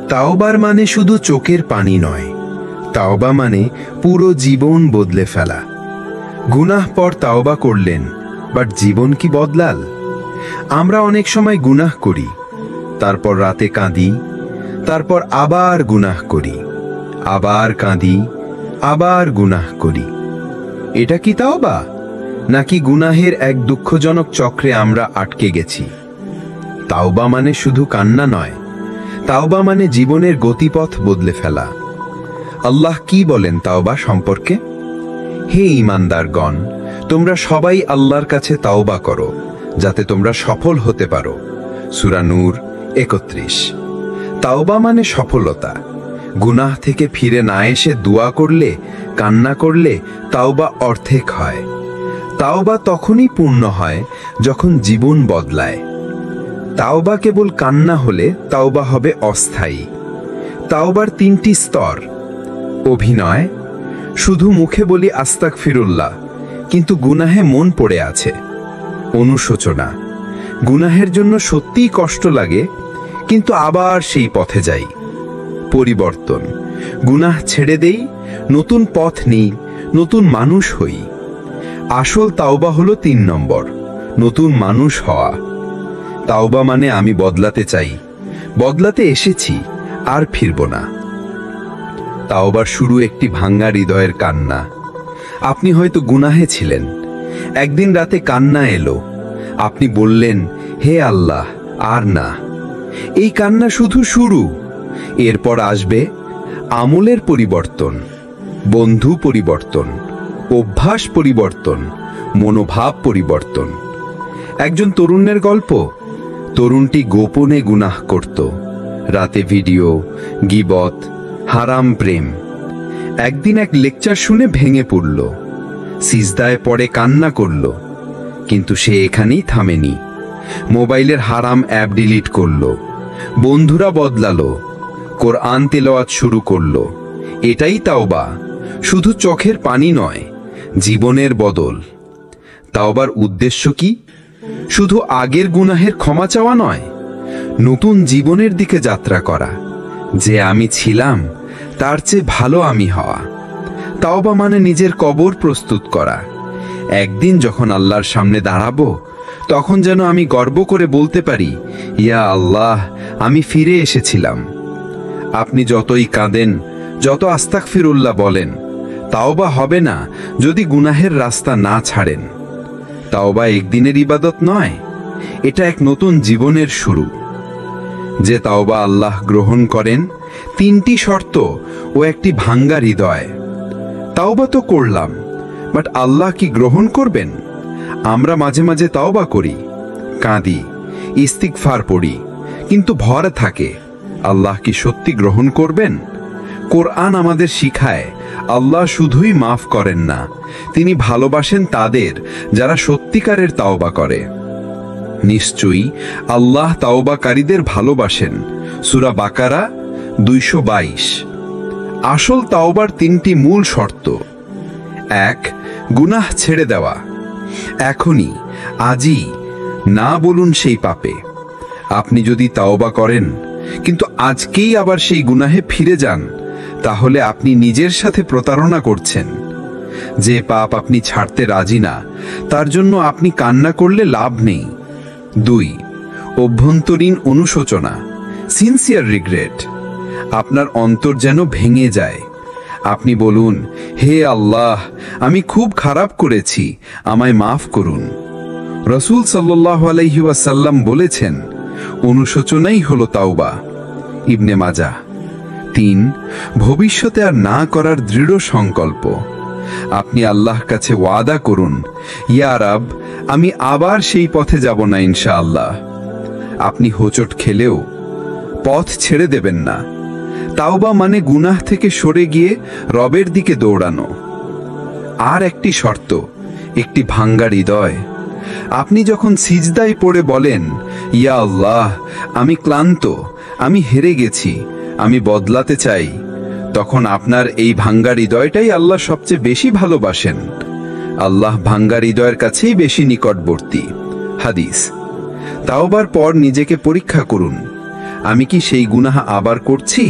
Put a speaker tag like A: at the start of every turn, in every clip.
A: তাওবার মানে শুধু চোখের পানি নয়, তাওবা মানে পুরো জীবন বদলে ফেলা। গুনাহ পর তাওবা করলেন, বাট জীবন কি বদলাল? আমরা অনেক সময় গুনাহ করি, তারপর রাতে কাঁদি, তারপর আবার গুনাহ করি, আবার কাঁদি, আবার গুনাহ করি। এটা কি তাওবা, নাকি গুনাহের এক দুঃখজনক চক্রে আমরা আটকে গেছি? তাওবা মানে শুধু কান্না নয়, তাওবা মানে জীবনের গতিপথ বদলে ফেলা। আল্লাহ কি বলেন তাওবা সম্পর্কে? হে ঈমানদারগণ, তোমরা সবাই আল্লাহর কাছে তাওবা করো, যাতে তোমরা সফল হতে পারো। সূরা নূর 31। তাওবা মানে সফলতা। গুনাহ থেকে ফিরে না এসে দোয়া করলে, কান্না করলে তাওবা অর্ধেক হয়। তাওবা তখনই পূর্ণ হয় যখন জীবন বদলায়। তাওবা কেবল কান্না হলে তাওবা হবে অস্থায়ী। তাওবার 3টি স্তর। অভিনয়, শুধু মুখে বলি আস্তাগফিরুল্লাহ, কিন্তু গুনাহে মন পড়ে আছে। অনুশোচনা, গুনাহের জন্য সত্যিই কষ্ট লাগে, কিন্তু আবার সেই পথে যাই। পরিবর্তন, গুনাহ ছেড়ে দেই, নতুন পথ নিই, নতুন মানুষ হই। আসল তাওবা হলো 3 নম্বর, নতুন মানুষ হওয়া। তাওবা মানে আমি বদলাতে চাই, বদলাতে এসেছি, আর ফিরব না। তাওবার শুরু একটি ভাঙ্গা হৃদয়ের কান্না। আপনি হয়তো গুনাহে ছিলেন, একদিন রাতে কান্না এলো, আপনি বললেন, হে আল্লাহ, আর না। এই কান্না শুধু শুরু। এরপর আসবে আমলের পরিবর্তন, বন্ধু পরিবর্তন, অভ্যাস পরিবর্তন, মনোভাব পরিবর্তন। একজন তরুণের গল্প। তরুণটি গোপনে গুনাহ করত, রাতে ভিডিও, গীবত, হারাম প্রেম। একদিন এক লেকচার শুনে ভেঙে পড়ল, সিজদায় পড়ে কান্না করল। কিন্তু সে এখানেই থামেনি। মোবাইলের হারাম অ্যাপ ডিলিট করল, বন্ধুরা বদলালো, কোরআন তেলাওয়াত শুরু করলো। এটাই তাওবা, শুধু চোখের পানি নয়, জীবনের বদল। তাওবার উদ্দেশ্য কি? শুধু আগের গুনাহের ক্ষমা চাওয়া নয়, নতুন জীবনের দিকে যাত্রা করা। যে আমি ছিলাম তার চেয়ে ভালো আমি হওয়া। তাওবা মানে নিজের কবর প্রস্তুত করা। একদিন যখন আল্লাহর সামনে দাঁড়াবো, তখন যেন আমি গর্ব করে বলতে পারি, ইয়া আল্লাহ, আমি ফিরে এসেছিলাম। আপনি যতই কাঁদেন, যত আস্তাগফিরুল্লাহ বলেন, তাওবা হবে না যদি গুনাহের রাস্তা না ছাড়েন। তাওবা একদিনের ইবাদত নয়, এটা এক নতুন জীবনের শুরু। যে তাওবা আল্লাহ গ্রহণ করেন, 3টি শর্ত ও একটি ভাঙ্গা হৃদয়। তাওবা তো করলাম, বাট আল্লাহ কি গ্রহণ করবেন? আমরা মাঝে মাঝে তাওবা করি, কাঁদি, ইস্তিগফার পড়ি, কিন্তু ভর থাকে, আল্লাহ কি সত্যি গ্রহণ করবেন? কোরআন আমাদের শিখায়, আল্লাহ শুধুই মাফ করেন না, তিনি ভালোবাসেন তাদের যারা সত্যিকারের তাওবা করে। নিশ্চয়ই আল্লাহ তাওবাকারীদের ভালোবাসেন। সূরা বাকারা 222। আসল তাওবার 3টি মূল শর্ত। 1, গুনাহ ছেড়ে দেওয়া। এখনই, আজই না বলুন সেই পাপে। আপনি যদি তাওবা করেন, কিন্তু আজকেই আবার সেই গুনাহে ফিরে যান, তাহলে আপনি নিজের সাথে প্রতারণা করছেন। যে পাপ আপনি ছাড়তে রাজি না, তার জন্য আপনি কান্না করলে লাভ নেই। 2, অভ্যন্তরীণ অনুশোচনা, সিনসিয়ার রিগ্রেট। আপনার অন্তর যেন ভেঙে যায়। আপনি বলুন, হে আল্লাহ, আমি খুব খারাপ করেছি, আমায় মাফ করুন। রাসূল সাল্লাল্লাহু আলাইহি ওয়াসাল্লাম বলেছেন, অনুশোচনাই হলো তাওবা। ইবনে মাজাহ। 3, ভবিষ্যতে আর না করার দৃঢ় সংকল্প। আপনি আল্লাহর কাছে ওয়াদা করুন, ইয়া রব, আমি আবার সেই পথে যাব না ইনশাআল্লাহ। আপনি হোঁচট খেলেও পথ ছেড়ে দেবেন না। তাওবা মানে গুনাহ থেকে সরে গিয়ে রবের দিকে দৌড়ানো। আর একটি শর্ত, একটি ভাঙ্গা হৃদয়। আপনি যখন সিজদায় পড়ে বলেন, ইয়া আল্লাহ, আমি ক্লান্ত, আমি হেরে গেছি, আমি বদলাতে চাই, তখন আপনার এই ভাঙ্গা হৃদয়টাই আল্লাহ সবচেয়ে বেশি ভালোবাসেন। আল্লাহ ভাঙ্গা হৃদয়ের কাছেই বেশি নিকটবর্তী। হাদিস। তাওবার পর নিজেকে পরীক্ষা করুন, আমি কি সেই গুনাহ আবার করছি?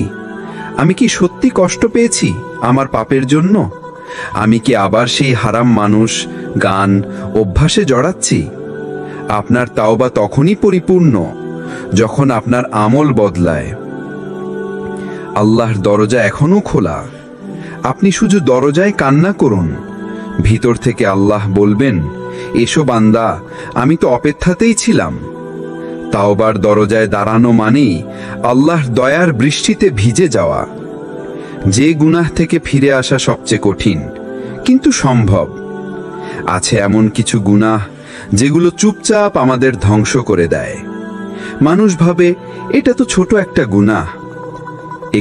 A: আমি কি সত্যি কষ্ট পেয়েছি আমার পাপের জন্য? আমি কি আবার সেই হারাম মানুষ, গান, অভ্যাসে জড়াচ্ছি? আপনার তাওবা তখনই পরিপূর্ণ যখন আপনার আমল বদলায়। আল্লাহর দরজা এখনো খোলা, আপনি শুধু দরজায় কান্না করুন। ভিতর থেকে আল্লাহ বলবেন, এসো বান্দা, আমি তো অপেক্ষাতেই ছিলাম। তাওবার দরজায় দাঁড়ানো মানেই আল্লাহর দয়ার বৃষ্টিতে ভিজে যাওয়া। যে গুনাহ থেকে ফিরে আসা সবচেয়ে কঠিন, কিন্তু সম্ভব। আছে এমন কিছু গুনাহ যেগুলো চুপচাপ আমাদের ধ্বংস করে দেয়। মানুষ ভাবে এটা তো ছোট একটা গুনাহ,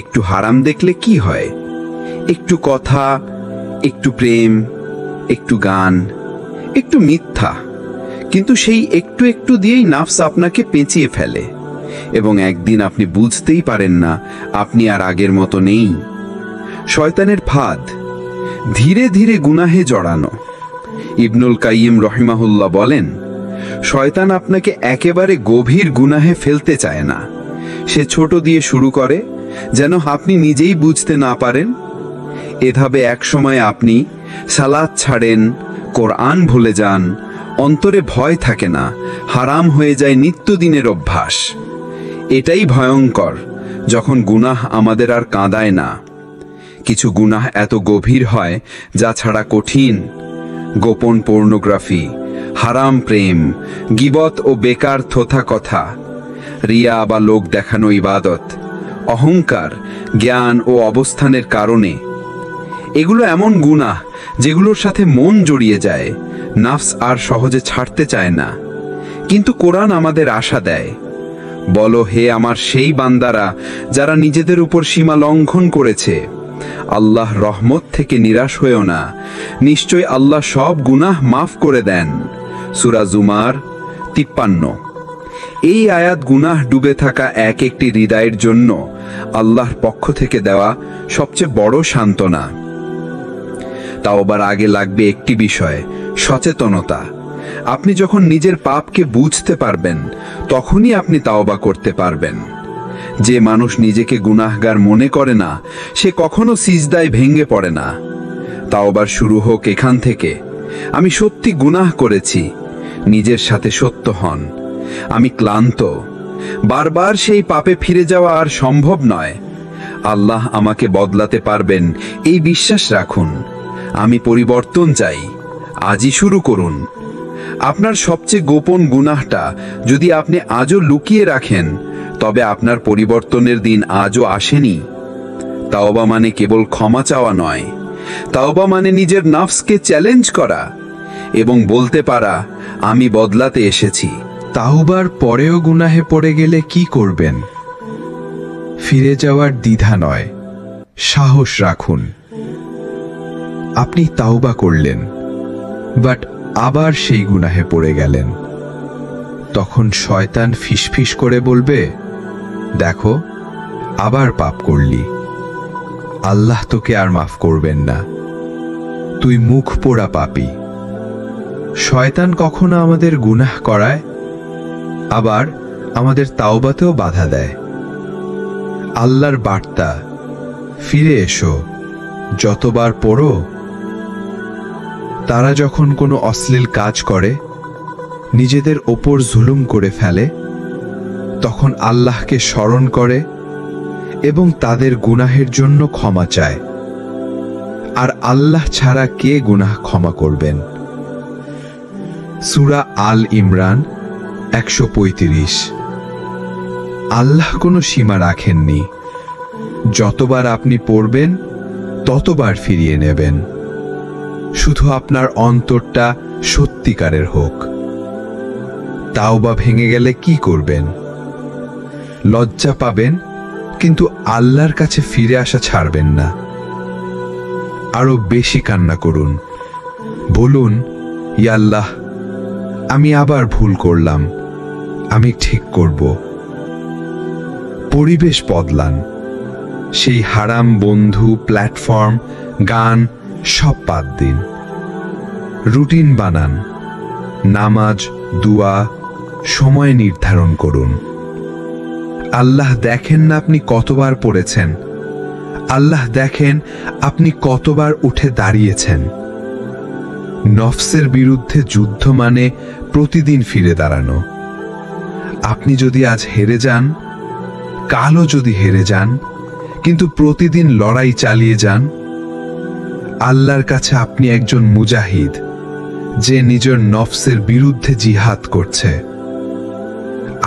A: একটু হারাম দেখলে কি হয়, একটু কথা, একটু প্রেম, একটু গান, একটু মিথ্যা। কিন্তু সেই একটু একটু দিয়েই নাফস আপনাকে পেঁচিয়ে ফেলে, এবং একদিন আপনি বুঝতেই পারেন না আপনি আর আগের মতো নেই। শয়তানের ফাঁদ, ধীরে ধীরে গুনাহে জড়ানো। ইবনুল কাইয়িম রহিমাহুল্লাহ বলেন, শয়তান আপনাকে একেবারে গভীর গুনাহে ফেলতে চায় না। সে ছোট দিয়ে শুরু করে, যেন আপনি নিজেই বুঝতে না পারেন। এভাবে এক সময় আপনি সালাত ছাড়েন, কোরআন ভুলে যান, অন্তরে ভয় থাকে না, হারাম হয়ে যায় নিত্যদিনের অভ্যাস। এটাই ভয়ঙ্কর, যখন গুনাহ আমাদের আর কাঁদায় না। কিছু গুনাহ এত গভীর হয় যা ছাড়া কঠিন। গোপন পর্নোগ্রাফি, হারাম প্রেম, গীবত ও বেকার থোথা কথা, রিয়া বা লোক দেখানো ইবাদত, অহংকার, জ্ঞান ও অবস্থানের কারণে। এগুলো এমন গুনাহ যেগুলোর সাথে মন জড়িয়ে যায়, নাফস আর সহজে ছাড়তে চায় না। কিন্তু কোরআন আমাদের আশা দেয়, বলো হে আমার সেই বান্দারা যারা নিজেদের উপর সীমা লঙ্ঘন করেছে, আল্লাহ রহমত থেকে নিরাশ হয়েও না, নিশ্চয় আল্লাহ সব গুনাহ মাফ করে দেন। সূরা জুমার 53। এই আয়াত গুনাহ ডুবে থাকা এক একটি হৃদয়ের জন্য আল্লাহর পক্ষ থেকে দেওয়া সবচেয়ে বড় সান্ত্বনা। তাওবার আগে লাগবে একটি বিষয়, সচেতনতা। আপনি যখন নিজের পাপকে বুঝতে পারবেন, তখনই আপনি তাওবা করতে পারবেন। যে মানুষ নিজেকে গুনাহগার মনে করে না, সে কখনো সিজদায় ভেঙে পড়ে না। তাওবার শুরু হোক এখান থেকে, আমি সত্যি গুনাহ করেছি। নিজের সাথে সত্য হন, আমি ক্লান্ত, বারবার সেই পাপে ফিরে যাওয়া আর সম্ভব নয়। আল্লাহ আমাকে বদলাতে পারবেন এই বিশ্বাস রাখুন। আমি পরিবর্তন চাই, আজই শুরু করুন। আপনার সবচেয়ে গোপন গুনাহটা যদি আপনি আজও লুকিয়ে রাখেন, তবে আপনার পরিবর্তনের দিন আজও আসেনি। তাওবা মানে কেবল ক্ষমা চাওয়া নয়, তাওবা মানে নিজের নাফসকে চ্যালেঞ্জ করা এবং বলতে পারা, আমি বদলাতে এসেছি।
B: তাওবার পরেও গুনাহে পড়ে গেলে কি করবেন? ফিরে যাওয়ার দ্বিধা নয়, সাহস রাখুন। আপনি তাওবা করলেন, বাট আবার সেই গুনাহে পড়ে গেলেন। তখন শয়তান ফিসফিস করে বলবে, দেখো আবার পাপ করলি, আল্লাহ তোকে আর মাফ করবেন না, তুই মুখ পোড়া পাপী। শয়তান কখনো আমাদের গুনাহ করায়, আবার আমাদের তাওবাতেও বাধা দেয়। আল্লাহর বার্তা, ফিরে এসো, যতবার পড়ো। তারা যখন কোনো অশ্লীল কাজ করে, নিজেদের ওপর জুলুম করে ফেলে, তখন আল্লাহকে স্মরণ করে এবং তাদের গুনাহের জন্য ক্ষমা চায়। আর আল্লাহ ছাড়া কে গুনাহ ক্ষমা করবেন? সূরা আল ইমরান 135। আল্লাহ কোনো সীমা রাখেননি, যতবার আপনি পড়বেন ততবার ফিরিয়ে নেবেন। শুধু আপনার অন্তরটা সত্যিকারের হোক। তাওবা ভেঙে গেলে কি করবেন? লজ্জা পাবেন, কিন্তু আল্লাহর কাছে ফিরে আসা ছাড়বেন না। আরো বেশি কান্না করুন, বলুন, ইয়া আল্লাহ, আমি আবার ভুল করলাম, আমি ঠিক করব। পরিবেশ বদলান, সেই হারাম বন্ধু, প্ল্যাটফর্ম, গান সব বাদ দিন। রুটিন বানান, নামাজ, দুয়া, সময় নির্ধারণ করুন। আল্লাহ দেখেন না আপনি কতবার পড়েছেন, আল্লাহ দেখেন আপনি কতবার উঠে দাঁড়িয়েছেন। নফসের বিরুদ্ধে যুদ্ধ মানে প্রতিদিন ফিরে দাঁড়ানো। আপনি যদি আজ হেরে যান, কালও যদি হেরে যান, কিন্তু প্রতিদিন লড়াই চালিয়ে যান, আল্লাহর কাছে আপনি একজন মুজাহিদ, যে নিজের নফসের বিরুদ্ধে জিহাদ করছে।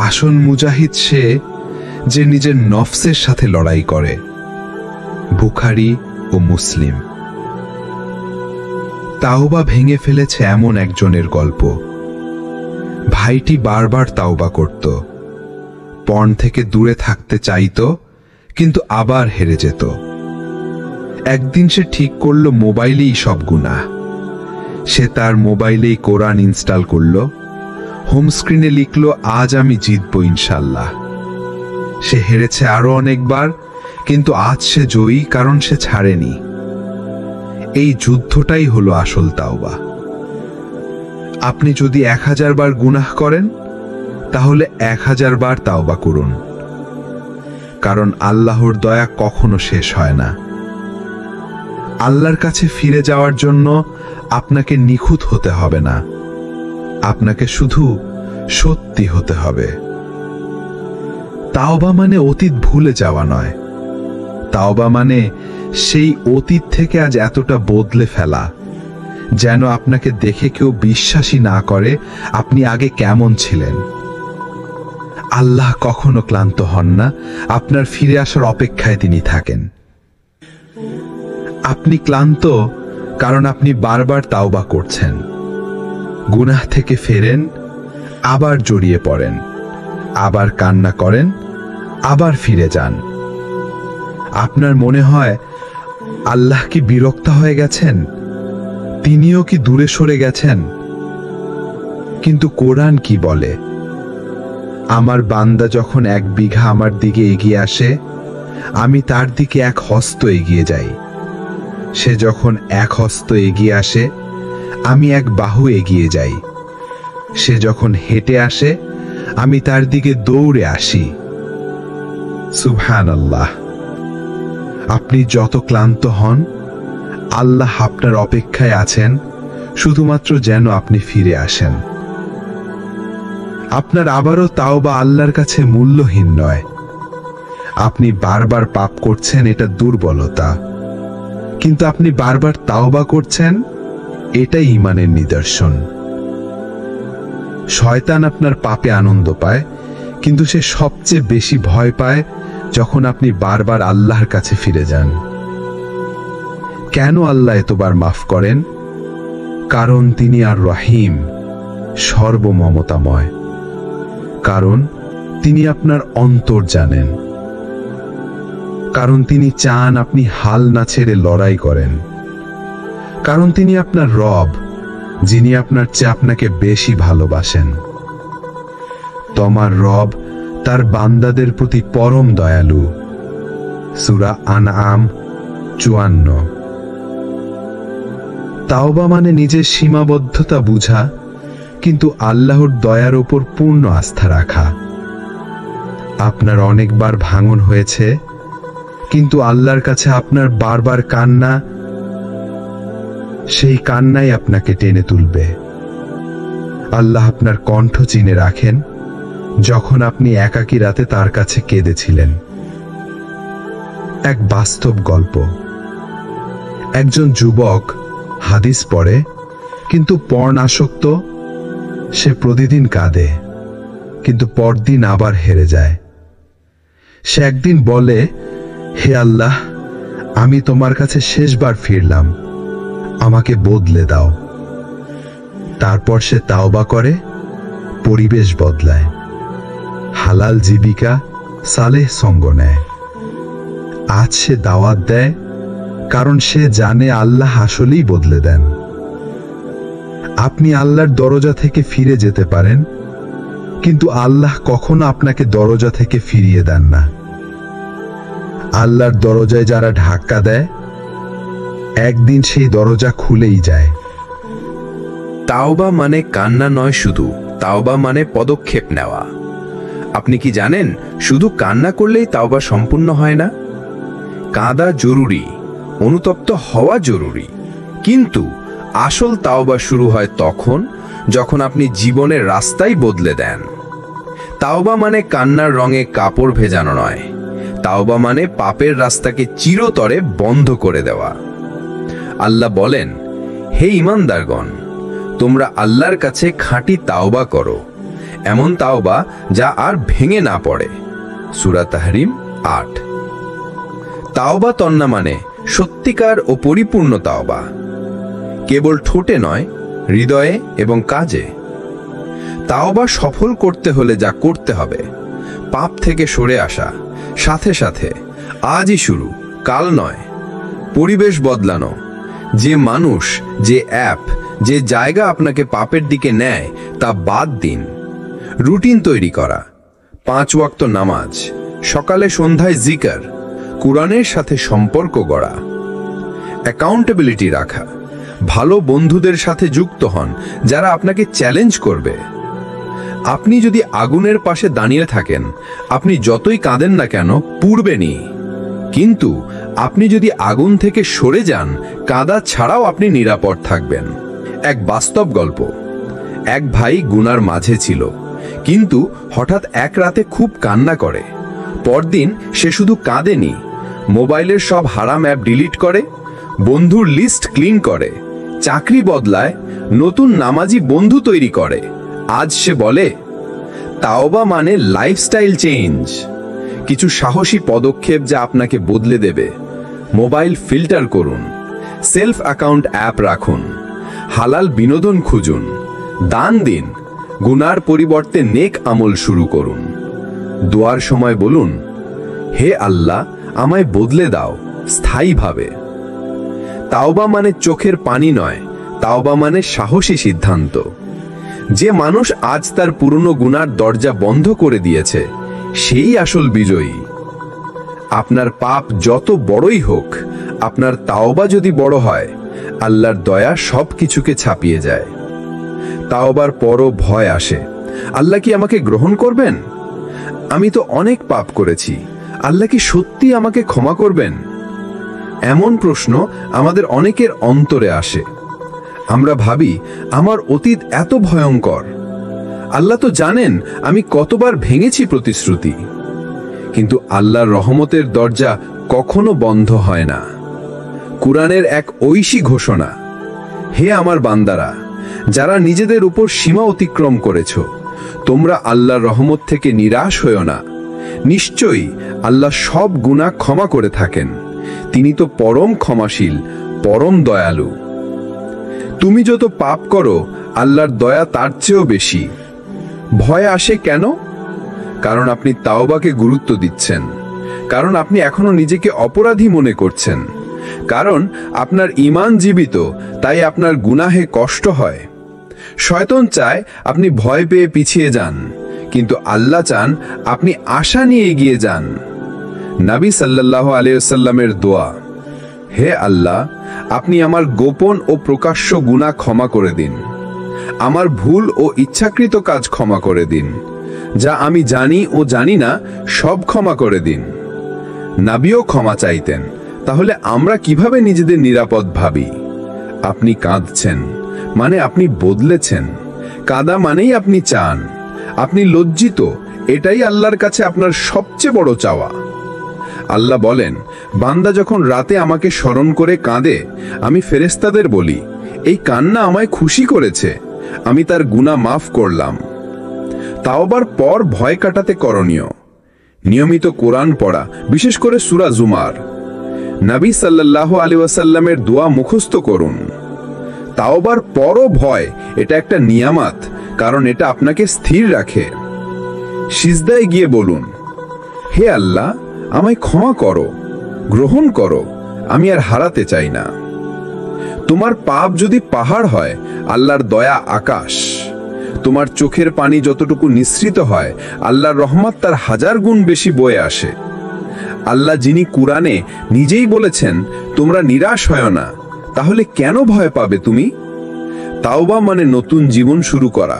B: আসল মুজাহিদ সে, যে নিজের নফসের সাথে লড়াই করে। বুখারী ও মুসলিম। তাওবা ভেঙে ফেলেছে এমন একজনের গল্প। ভাইটি বারবার তাওবা করত, পণ থেকে দূরে থাকতে চাইতো, কিন্তু আবার হেরে যেত। একদিন সে ঠিক করল মোবাইলেই সব গুনাহ। সে তার মোবাইলেই কোরআন ইনস্টল করল, হোম স্ক্রিনে লিখল, আজ আমি জিতব ইনশাল্লাহ। সে হেরেছে আরো অনেকবার, কিন্তু আজ সে জয়ী, কারণ সে ছাড়েনি। এই যুদ্ধটাই হলো আসল তাওবা। আপনি যদি 1000 বার গুনাহ করেন, তাহলে 1000 বার তাওবা করুন, কারণ আল্লাহর দয়া কখনো শেষ হয় না। আল্লাহর কাছে ফিরে যাওয়ার জন্য আপনাকে নিখুঁত হতে হবে না, আপনাকে শুধু সত্যি হতে হবে। তাওবা মানে অতীত ভুলে যাওয়া নয়, তাওবা মানে সেই অতীত থেকে আজ এতটা বদলে ফেলা, যেন আপনাকে দেখে কেউ বিশ্বাসই না করে আপনি আগে কেমন ছিলেন। আল্লাহ কখনো ক্লান্ত হন না, আপনার ফিরে আসার অপেক্ষায় তিনি থাকেন। আপনি ক্লান্ত কারণ আপনি বারবার তাওবা করছেন, গুনাহ থেকে ফেরেন, আবার জড়িয়ে পড়েন, আবার কান্না করেন, আবার ফিরে যান। আপনার মনে হয় আল্লাহ কি বিরক্ত হয়ে গেছেন, তিনিও কি দূরে সরে গেছেন? কিন্তু কোরআন কি বলে? আমার বান্দা যখন 1 বিঘা আমার দিকে এগিয়ে আসে, আমি তার দিকে 1 হস্ত এগিয়ে যাই। সে যখন 1 হস্ত এগিয়ে আসে, আমি 1 বাহু এগিয়ে যাই। সে যখন হেঁটে আসে, আমি তার দিকে দৌড়ে আসি। সুবহানাল্লাহ। আপনি যত ক্লান্ত হন, আল্লাহ আপনার অপেক্ষায় আছেন, শুধুমাত্র যেন আপনি ফিরে আসেন। আপনার আবারও তাওবা আল্লাহর কাছে মূল্যহীন নয়। আপনি বারবার পাপ করছেন, এটা দুর্বলতা, কিন্তু আপনি বারবার তাওবা করছেন, এটাই ঈমানের নিদর্শন। শয়তান আপনার পাপে আনন্দ পায়, কিন্তু সে সবচেয়ে বেশি ভয় পায় যখন আপনি বারবার আল্লাহর কাছে ফিরে যান। কেন আল্লাহ এতবার মাফ করেন? কারণ তিনি আর রহিম, সর্বমমতাময়। কারণ তিনি আপনার অন্তর জানেন। কারণ তিনি চান আপনি হাল না ছেড়ে লড়াই করেন। কারণ তিনি আপনার রব, যিনি আপনার চেয়ে আপনাকে বেশি ভালোবাসেন। তোমার রব তার বান্দাদের প্রতি পরম দয়ালু। সূরা আনআম 54। তাওবা মানে নিজের সীমাবদ্ধতা বুঝা, কিন্তু আল্লাহর দয়ার উপর পূর্ণ আস্থা রাখা। আপনার অনেকবার ভাঙন হয়েছে, কিন্তু আল্লাহর কাছে আপনার বারবার কান্না, সেই কান্নাই আপনাকে টেনে তুলবে। আল্লাহ আপনার কণ্ঠ চিনে রাখেন, যখন আপনি একাকী রাতে তার কাছে কেঁদেছিলেন। এক বাস্তব গল্প। একজন যুবক হাদিস পড়ে, কিন্তু পর্ণ আসক্ত। সে প্রতিদিন কাঁদে, কিন্তু পরদিন আবার হেরে যায়। সে একদিন বলে, হে আল্লাহ, আমি তোমার কাছে শেষবার ফিরলাম, আমাকে বদলে দাও। তারপর সে তাওবা করে, পরিবেশ বদলায়, হালাল জীবিকা, সালেহ সঙ্গ নেয়। আজ সে দাওয়াত দেয়, কারণ সে জানে আল্লাহ আসলেই বদলে দেন। আপনি আল্লাহর দরজা থেকে ফিরে যেতে পারেন, কিন্তু আল্লাহ কখনো আপনাকে দরজা থেকে ফিরিয়ে দেন না। আল্লাহর দরজায় যারা ধাক্কা দেয়, একদিন সেই দরজা খুলেই যায়।
A: তাওবা মানে কান্না নয় শুধু, তাওবা মানে পদক্ষেপ নেওয়া। আপনি কি জানেন শুধু কান্না করলেই তাওবা সম্পূর্ণ হয় না? কাঁদা জরুরি, অনুতপ্ত হওয়া জরুরি, কিন্তু আসল তাওবা শুরু হয় তখন যখন আপনি জীবনের রাস্তাই বদলে দেন। তাওবা মানে কান্নার রঙে কাপড় ভেজানো নয়, তাওবা মানে পাপের রাস্তাকে চিরতরে বন্ধ করে দেওয়া। আল্লাহ বলেন, হে ঈমানদারগণ, তোমরা আল্লাহর কাছে খাঁটি তাওবা করো, এমন তাওবা যা আর ভেঙে না পড়ে। সূরা তাহরিম ৮। তাওবা তন্না মানে সত্যিকার ও পরিপূর্ণ তাওবা, কেবল ঠোঁটে নয়, হৃদয়ে এবং কাজে। তাওবা সফল করতে হলে যা করতে হবে, পাপ থেকে সরে আসা, সাথে সাথে আজই শুরু, কাল নয়। পরিবেশ বদলানো, যে মানুষ, যে অ্যাপ, যে জায়গা আপনাকে পাপের দিকে নেয় তা বাদ দিন। রুটিন তৈরি করা, 5 ওয়াক্ত নামাজ, সকালে সন্ধ্যায় জিকির, কুরআনের সাথে সম্পর্ক গড়া। অ্যাকাউন্টেবিলিটি রাখা, ভালো বন্ধুদের সাথে যুক্ত হন যারা আপনাকে চ্যালেঞ্জ করবে। আপনি যদি আগুনের পাশে দাঁড়িয়ে থাকেন, আপনি যতই কাঁদেন না কেন পুড়বেনই, কিন্তু আপনি যদি আগুন থেকে সরে যান, কাঁদা ছাড়াও আপনি নিরাপদ থাকবেন। এক বাস্তব গল্প। এক ভাই গুনার মাঝে ছিল, কিন্তু হঠাৎ এক রাতে খুব কান্না করে। পরদিন সে শুধু কাঁদেনি, মোবাইলের সব হারাম অ্যাপ ডিলিট করে, বন্ধুর লিস্ট ক্লিন করে, চাকরি বদলায়, নতুন নামাজি বন্ধু তৈরি করে। আজ সে বলে, তাওবা মানে লাইফস্টাইল চেঞ্জ, কিছু সাহসী পদক্ষেপ যা আপনাকে বদলে দেবে। মোবাইল ফিল্টার করুন, সেলফ অ্যাকাউন্ট অ্যাপ রাখুন, হালাল বিনোদন খুঁজুন, দান দিন, গুনার পরিবর্তে নেক আমল শুরু করুন। দোয়ার সময় বলুন, হে আল্লাহ, আমায় বদলে দাও স্থায়ীভাবে। তাওবা মানে চোখের পানি নয়, তাওবা মানে সাহসী সিদ্ধান্ত। যে মানুষ আজ তার পুরনো গুনার দরজা বন্ধ করে দিয়েছে, সেই আসল বিজয়ী। আপনার পাপ যত বড়ই হোক, আপনার তাওবা যদি বড় হয়, আল্লাহর দয়া সব কিছুকে ছাপিয়ে যায়। তাওবার পরও ভয় আসে, আল্লাহ কি আমাকে গ্রহণ করবেন? আমি তো অনেক পাপ করেছি, আল্লাহ কি সত্যি আমাকে ক্ষমা করবেন? এমন প্রশ্ন আমাদের অনেকের অন্তরে আসে। আমরা ভাবি, আমার অতীত এত ভয়ঙ্কর, আল্লাহ তো জানেন আমি কতবার ভেঙেছি প্রতিশ্রুতি। কিন্তু আল্লাহর রহমতের দরজা কখনো বন্ধ হয় না। কুরআনের এক ঐশী ঘোষণা, হে আমার বান্দারা, যারা নিজেদের উপর সীমা অতিক্রম করেছ, তোমরা আল্লাহর রহমত থেকে নিরাশ হয়ো না। নিশ্চয়ই আল্লাহ সব গুনাহ ক্ষমা করে থাকেন, তিনি তো পরম ক্ষমাশীল, পরম দয়ালু। তুমি যত পাপ করো, আল্লাহর দয়া তার চেয়েও বেশি। ভয় আসে কেন? কারণ আপনি তাওবাকে গুরুত্ব দিচ্ছেন, কারণ আপনি এখনো নিজেকে অপরাধী মনে করছেন, কারণ আপনার ঈমান জীবিত, তাই আপনার গুনাহে কষ্ট হয়। শয়তান চায় আপনি ভয় পেয়ে পিছিয়ে যান, কিন্তু আল্লাহ চান আপনি আশা নিয়ে এগিয়ে যান। নবী সাল্লাল্লাহু আলাইহি ওয়াসাল্লামের দোয়া, হে আল্লাহ, আপনি আমার গোপন ও প্রকাশ্য গুনাহ ক্ষমা করে দিন, আমার ভুল ও ইচ্ছাকৃত কাজ ক্ষমা করে দিন, যা আমি জানি ও জানি না সব ক্ষমা করে দিন। নবীও ক্ষমা চাইতেন, তাহলে আমরা কিভাবে নিজেদের নিরাপদ ভাবি? আপনি কাঁদছেন মানে আপনি বদলেছেন, কাঁদা মানেই আপনি চান, আপনি লজ্জিত, এটাই আল্লাহর কাছে আপনার সবচেয়ে বড় চাওয়া। আল্লাহ বলেন, বান্দা যখন রাতে আমাকে স্মরণ করে কাঁদে, আমি ফেরেশতাদের বলি, এই কান্না আমায় খুশি করেছে, আমি তার গুনাহ মাফ করলাম। তাওবার পর ভয় কাটাতে করণীয়, নিয়মিত কোরআন পড়া, বিশেষ করে সূরা জুমার। নবী সাল্লাল্লাহু আলাইহি ওয়াসাল্লামের দোয়া মুখস্থ করুন। তাওবার পরও ভয়, এটা একটা নিয়ামত, কারণ এটা আপনাকে স্থির রাখে। সিজদায় গিয়ে বলুন, হে আল্লাহ, আমায় ক্ষমা করো, গ্রহণ করো, আমি আর হারাতে চাই না। তোমার পাপ যদি পাহাড় হয়, আল্লাহর দয়া আকাশ। তোমার চোখের পানি যতটুকু নিঃসৃত হয়, আল্লাহর রহমত তার 1000 গুণ বেশি বয়ে আসে। আল্লাহ যিনি কুরআনে নিজেই বলেছেন, তোমরা নিরাশ হয় না, তাহলে কেন ভয় পাবে তুমি? তাওবা মানে নতুন জীবন শুরু করা,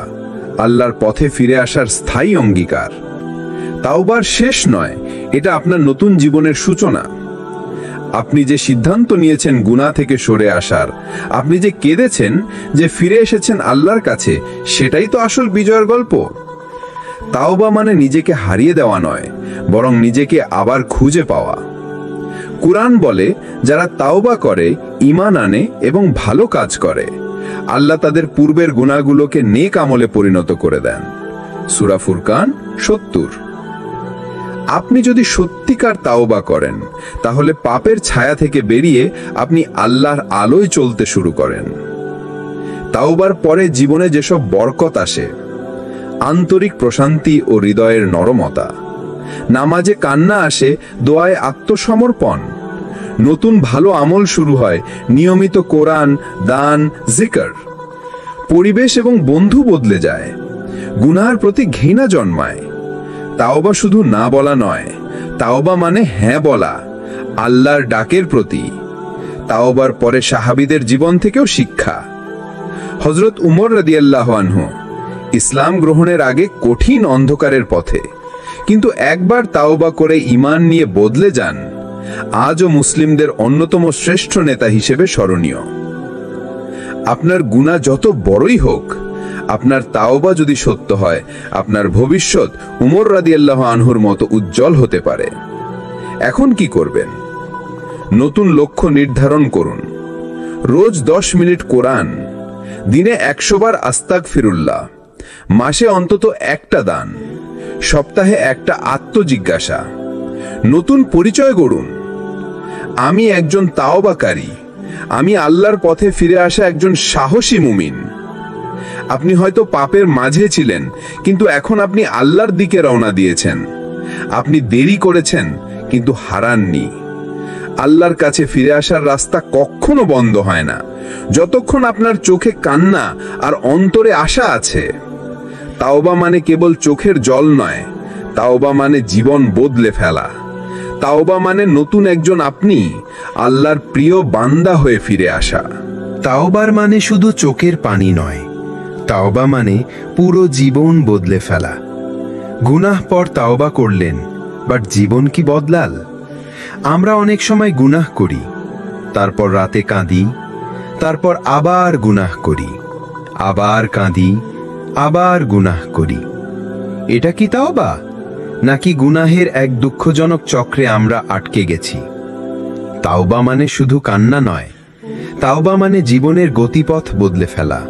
A: আল্লাহর পথে ফিরে আসার স্থায়ী অঙ্গীকার। তাওবার শেষ নয়, এটা আপনার নতুন জীবনের সূচনা। আপনি যে সিদ্ধান্ত নিয়েছেন গুনাহ থেকে সরে আসার, আপনি যে কেঁদেছেন, যে ফিরে এসেছেন আল্লাহর কাছে, সেটাই তো আসল বিজয়ের গল্প। তাওবা মানে নিজেকে হারিয়ে দেওয়া নয়, বরং নিজেকে আবার খুঁজে পাওয়া। কুরআন বলে, যারা তাওবা করে, ঈমান আনে এবং ভালো কাজ করে, আল্লাহ তাদের পূর্বের গুনাহগুলোকে নেক আমলে পরিণত করে দেন। সূরা ফুরকান ৭০। আপনি যদি সত্যিকার তাওবা করেন, তাহলে পাপের ছায়া থেকে বেরিয়ে আপনি আল্লাহর আলোয় চলতে শুরু করেন। তাওবার পরে জীবনে যেসব বরকত আসে, আন্তরিক প্রশান্তি ও হৃদয়ের নরমতা, নামাজে কান্না আসে, দোয়ায় আত্মসমর্পণ, নতুন ভালো আমল শুরু হয়, নিয়মিত কোরআন, দান, জিকির, পরিবেশ এবং বন্ধু বদলে যায়, গুনাহের প্রতি ঘৃণা জন্মায়। তাওবা শুধু না বলা নয়, তাওবা মানে হ্যাঁ বলা আল্লাহর ডাকের প্রতি। তাওবার পরে সাহাবীদের জীবন থেকেও শিক্ষা। হযরত উমর রাদিয়াল্লাহু আনহু ইসলাম গ্রহণের আগে কঠিন অন্ধকারের পথে, কিন্তু একবার তাওবা করে ঈমান নিয়ে বদলে যান, আজও মুসলিমদের অন্যতম শ্রেষ্ঠ নেতা হিসেবে স্মরণীয়। আপনার গুনাহ যত বড়ই হোক, আপনার তাওবা যদি সত্য হয়, আপনার ভবিষ্যৎ উমর রাদিয়াল্লাহু আনহুর মতো উজ্জ্বল হতে পারে। এখন কি করবেন? নতুন লক্ষ্য নির্ধারণ করুন। রোজ 10 মিনিট কোরআন, দিনে 100 বার আস্তাগফিরুল্লাহ, মাসে অন্তত একটা দান, সপ্তাহে একটা আত্মজিজ্ঞাসা। নতুন পরিচয় গড়ুন। আমি একজন তাওবাকারী, আমি আল্লাহর পথে ফিরে আসা একজন সাহসী মুমিন। আপনি হয়তো পাপের মাঝে ছিলেন, কিন্তু এখন আপনি আল্লাহর দিকে রওনা দিয়েছেন। আপনি দেরি করেছেন, কিন্তু হারাননি। আল্লাহর কাছে ফিরে আসার রাস্তা কখনো বন্ধ হয় না, যতক্ষণ আপনার চোখে কান্না আর অন্তরে আশা আছে। তাওবা মানে কেবল চোখের জল নয়, তাওবা মানে জীবন বদলে ফেলা। তাওবা মানে নতুন একজন আপনি, আল্লাহর প্রিয় বান্দা হয়ে ফিরে আসা।
B: তাওবার মানে শুধু চোখের পানি নয়, তাওবা মানে পুরো জীবন বদলে ফেলা। গুনাহ পর তাওবা করলেন, বাট জীবন কি বদলাল? আমরা অনেক সময় গুনাহ করি, তারপর রাতে কাঁদি, তারপর আবার গুনাহ করি, আবার কাঁদি, আবার গুনাহ করি। এটা কি তাওবা, নাকি গুনাহের এক দুঃখজনক চক্রে আমরা আটকে গেছি? তাওবা মানে শুধু কান্না নয়, তাওবা মানে জীবনের গতিপথ বদলে ফেলা।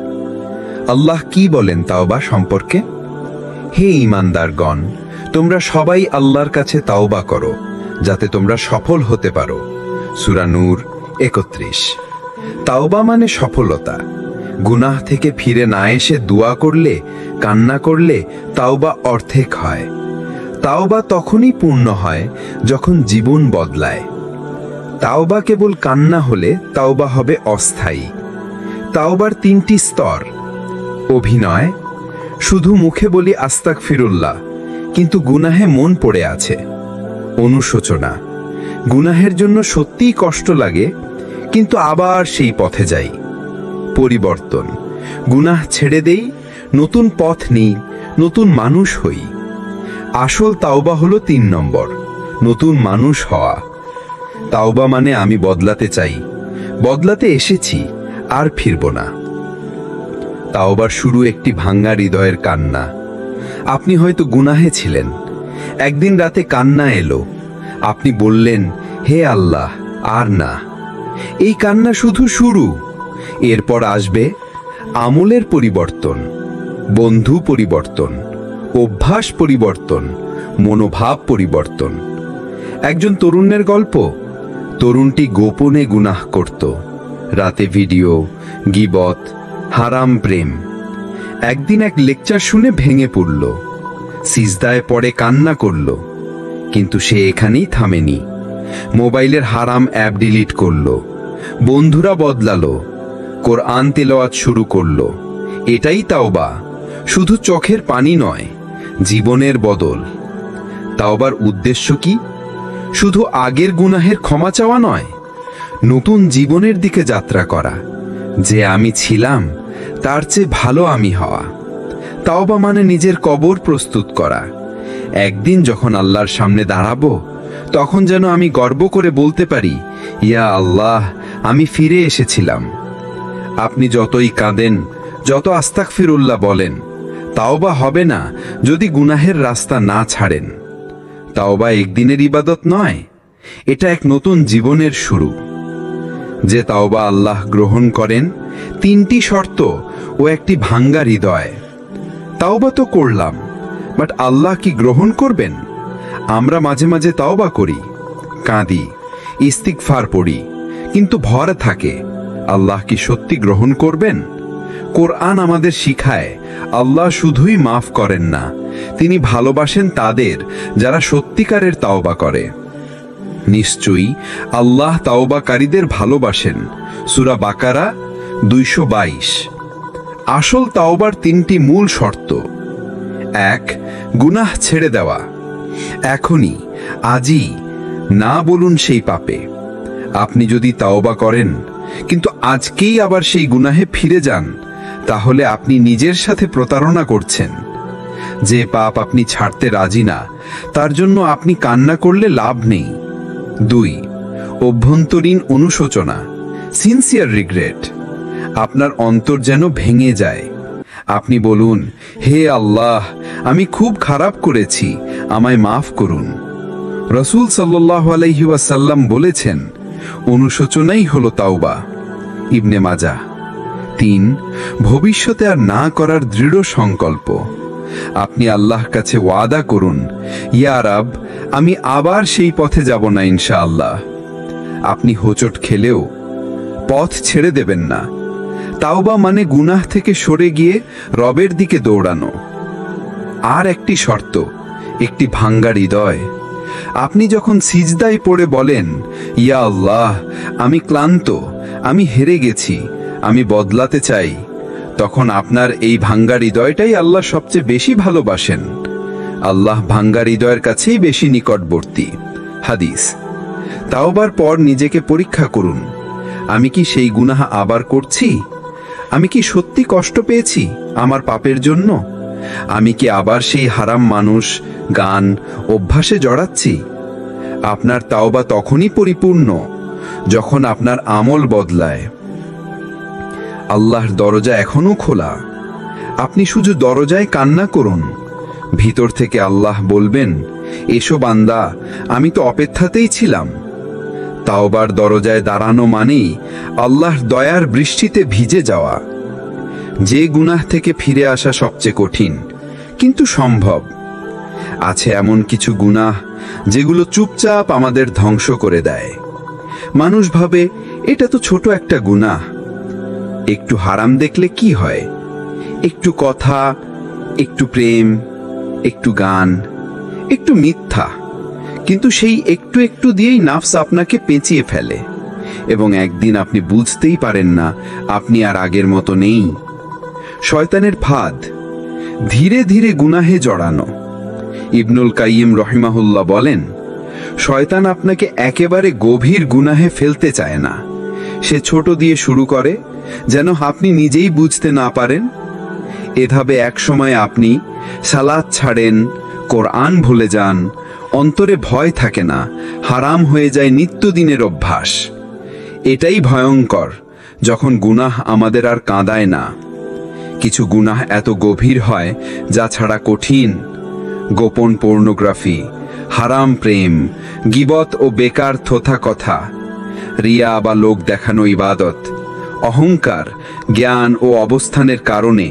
B: আল্লাহ কি বলেন তাওবা সম্পর্কে? হে ঈমানদারগণ, তোমরা সবাই আল্লাহর কাছে তাওবা করো, যাতে তোমরা সফল হতে পারো। সূরা নূর ৩১। তাওবা মানে সফলতা। গুনাহ থেকে ফিরে না এসে দোয়া করলে, কান্না করলে তাওবা অর্ধেক হয়। তাওবা তখনই পূর্ণ হয় যখন জীবন বদলায়। তাওবা কেবল কান্না হলে তাওবা হবে অস্থায়ী। তাওবার 3টি স্তর। অভিনয়, শুধু মুখে বলি আস্তাগফিরুল্লাহ, কিন্তু গুনাহে মন পড়ে আছে। অনুশোচনা, গুনাহের জন্য সত্যিই কষ্ট লাগে, কিন্তু আবার সেই পথে যাই। পরিবর্তন, গুনাহ ছেড়ে দেই, নতুন পথ নিই, নতুন মানুষ হই। আসল তাওবা হলো 3 নম্বর, নতুন মানুষ হওয়া। তাওবা মানে আমি বদলাতে চাই, বদলাতে এসেছি, আর ফিরব না। তাওবার শুরু একটি ভাঙ্গা হৃদয়ের কান্না। আপনি হয়তো গুনাহে ছিলেন, একদিন রাতে কান্না এলো, আপনি বললেন, হে আল্লাহ, আর না। এই কান্না শুধু শুরু। এরপর আসবে আমলের পরিবর্তন, বন্ধু পরিবর্তন, অভ্যাস পরিবর্তন, মনোভাব পরিবর্তন। একজন তরুণের গল্প। তরুণটি গোপনে গুনাহ করত, রাতে ভিডিও, গীবত, হারাম প্রেম। একদিন এক লেকচার শুনে ভেঙে পড়ল, সিজদায় পড়ে কান্না করল। কিন্তু সে এখানেই থামেনি। মোবাইলের হারাম অ্যাপ ডিলিট করল, বন্ধুরা বদলালো, কোরআন তেলাওয়াত শুরু করলো। এটাই তাওবা, শুধু চোখের পানি নয়, জীবনের বদল। তাওবার উদ্দেশ্য কি? শুধু আগের গুনাহের ক্ষমা চাওয়া নয়, নতুন জীবনের দিকে যাত্রা করা। যে আমি ছিলাম তার চেয়ে ভালো আমি হওয়া।
A: তাওবা মানে নিজের কবর প্রস্তুত করা। একদিন যখন আল্লাহর সামনে দাঁড়াবো, তখন যেন আমি গর্ব করে বলতে পারি, ইয়া আল্লাহ, আমি ফিরে এসেছিলাম। আপনি যতই কাঁদেন, যত আস্তাগফিরুল্লাহ বলেন, তাওবা হবে না যদি গুনাহের রাস্তা না ছাড়েন। তাওবা একদিনের ইবাদত নয়, এটা এক নতুন জীবনের শুরু। যে তাওবা আল্লাহ গ্রহণ করেন, 3টি শর্ত ও একটি ভাঙ্গা হৃদয়। তাওবা তো করলাম, বাট আল্লাহ কি গ্রহণ করবেন? আমরা মাঝে মাঝে তাওবা করি, কাঁদি, ইস্তিগফার পড়ি, কিন্তু ভর থাকে আল্লাহ কি সত্যি গ্রহণ করবেন? কোরআন আমাদের শিখায় আল্লাহ শুধুই মাফ করেন না, তিনি ভালোবাসেন তাদের যারা সত্যিকারের তাওবা করে। নিশ্চয়ই আল্লাহ তাওবাকারীদের ভালোবাসেন। সূরা বাকারা 222। আসল তাওবার 3টি মূল শর্ত। 1, গুনাহ ছেড়ে দেওয়া। এখনই, আজই না বলুন সেই পাপে। আপনি যদি তাওবা করেন কিন্তু আজকেই আবার সেই গুনাহে ফিরে যান, তাহলে আপনি নিজের সাথে প্রতারণা করছেন। যে পাপ আপনি ছাড়তে রাজি না, তার জন্য আপনি কান্না করলে লাভ নেই। 2, অভ্যন্তরীণ অনুশোচনা, সিনসিয়ার রিগ্রেট। আপনার অন্তর যেন ভেঙে যায়। আপনি বলুন, হে আল্লাহ, আমি খুব খারাপ করেছি, আমায় মাফ করুন। রাসূল সাল্লাল্লাহু আলাইহি ওয়াসাল্লাম বলেছেন, অনুশোচনাই হলো তাওবা। ইবনে মাজাহ। 3, ভবিষ্যতে আর না করার দৃঢ় সংকল্প। আপনি আল্লাহর কাছে ওয়াদা করুন, ইয়া রাব, আমি আবার সেই পথে যাব না ইনশাআল্লাহ। আপনি হোঁচট খেলেও পথ ছেড়ে দেবেন না। তাওবা মানে গুনাহ থেকে সরে গিয়ে রবের দিকে দৌড়ানো। আর একটি শর্ত, একটি ভাঙ্গা হৃদয়। আপনি যখন সিজদায় পড়ে বলেন, ইয়া আল্লাহ, আমি ক্লান্ত, আমি হেরে গেছি, আমি বদলাতে চাই, তখন আপনার এই ভাঙ্গা হৃদয়টাই আল্লাহ সবচেয়ে বেশি ভালোবাসেন। আল্লাহ ভাঙ্গা হৃদয়ের কাছেই বেশি নিকটবর্তী। হাদিস। তাওবার পর নিজেকে পরীক্ষা করুন, আমি কি সেই গুনাহ আবার করছি? আমি কি সত্যি কষ্ট পেয়েছি আমার পাপের জন্য? আমি কি আবার সেই হারাম মানুষ, গান, অভ্যাসে জড়াচ্ছি? আপনার তাওবা তখনই পরিপূর্ণ যখন আপনার আমল বদলায়। আল্লাহর দরজা এখনো খোলা। আপনি শুধু দরজায় কান্না করুন, ভিতর থেকে আল্লাহ বলবেন, এসো বান্দা, আমি তো অপেক্ষাতেই ছিলাম। তাওবার দরজায় দাঁড়ানো মানেই আল্লাহর দয়ার বৃষ্টিতে ভিজে যাওয়া। যে গুনাহ থেকে ফিরে আসা সবচেয়ে কঠিন, কিন্তু সম্ভব। আছে এমন কিছু গুনাহ যেগুলো চুপচাপ আমাদের ধ্বংস করে দেয়। মানুষ ভাবে এটা তো ছোট একটা গুনাহ, একটু হারাম দেখলে কি হয়, একটু কথা, একটু প্রেম, একটু গান, একটু মিথ্যা। কিন্তু সেই একটু একটু দিয়েই নাফস আপনাকে পেঁচিয়ে ফেলে, এবং একদিন আপনি বুঝতেই পারেন না আপনি আর আগের মতো নেই। শয়তানের ফাঁদ, ধীরে ধীরে গুনাহে জড়ানো। ইবনুল কাইয়িম রহিমাহুল্লাহ বলেন, শয়তান আপনাকে একেবারে গভীর গুনাহে ফেলতে চায় না। সে ছোট দিয়ে শুরু করে, যেন আপনি নিজেই বুঝতে না পারেন। এভাবে এক সময় আপনি সালাত ছাড়েন, কোরআন ভুলে যান, অন্তরে ভয় থাকে না, হারাম হয়ে যায় নিত্যদিনের অভ্যাস। এটাই ভয়ঙ্কর, যখন গুনাহ আমাদের আর কাঁদায় না। কিছু গুনাহ এত গভীর হয় যা ছাড়া কঠিন। গোপন পর্নোগ্রাফি, হারাম প্রেম, গীবত ও বেকার থোথা কথা, রিয়া বা লোক দেখানো ইবাদত, অহংকার, জ্ঞান ও অবস্থানের কারণে।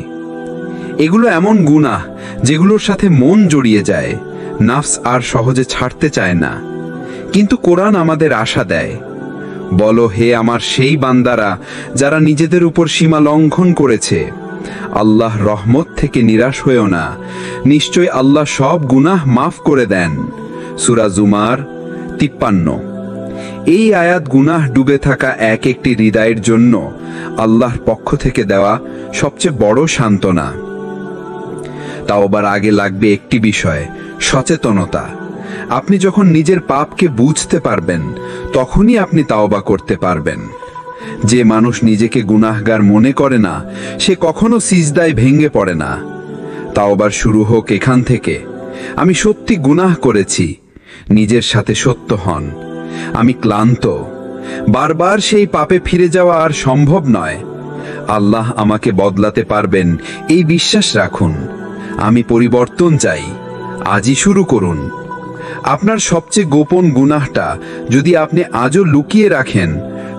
A: এগুলো এমন গুনাহ যেগুলোর সাথে মন জড়িয়ে যায়, নাফস আর সহজে ছাড়তে চায় না। কিন্তু কোরআন আমাদের আশা দেয়, বলো হে আমার সেই বান্দারা যারা নিজেদের উপর সীমা লঙ্ঘন করেছে, আল্লাহ রহমত থেকে নিরাশ হয়েও না, নিশ্চয় আল্লাহ সব গুনাহ মাফ করে দেন। সূরা জুমার 53। এই আয়াত গুনাহ ডুবে থাকা এক একটি হৃদয়ের জন্য আল্লাহর পক্ষ থেকে দেওয়া সবচেয়ে বড় সান্ত্বনা। তাওবার আগে লাগবে একটি বিষয়, সচেতনতা। আপনি যখন নিজের পাপকে বুঝতে পারবেন, তখনই আপনি তাওবা করতে পারবেন। যে মানুষ নিজেকে গুনাহগার মনে করে না, সে কখনো সিজদায় ভেঙে পড়ে না। তাওবার শুরু হোক এখান থেকে। আমি সত্যি গুনাহ করেছি। নিজের সাথে সত্য হন। আমি ক্লান্ত। বারবার সেই পাপে ফিরে যাওয়া আর সম্ভব নয়। আল্লাহ আমাকে বদলাতে পারবেন এই বিশ্বাস রাখুন। আমি পরিবর্তন চাই। আজই শুরু করুন। আপনার সবচেয়ে গোপন গুনাহটা যদি আপনি আজও লুকিয়ে রাখেন,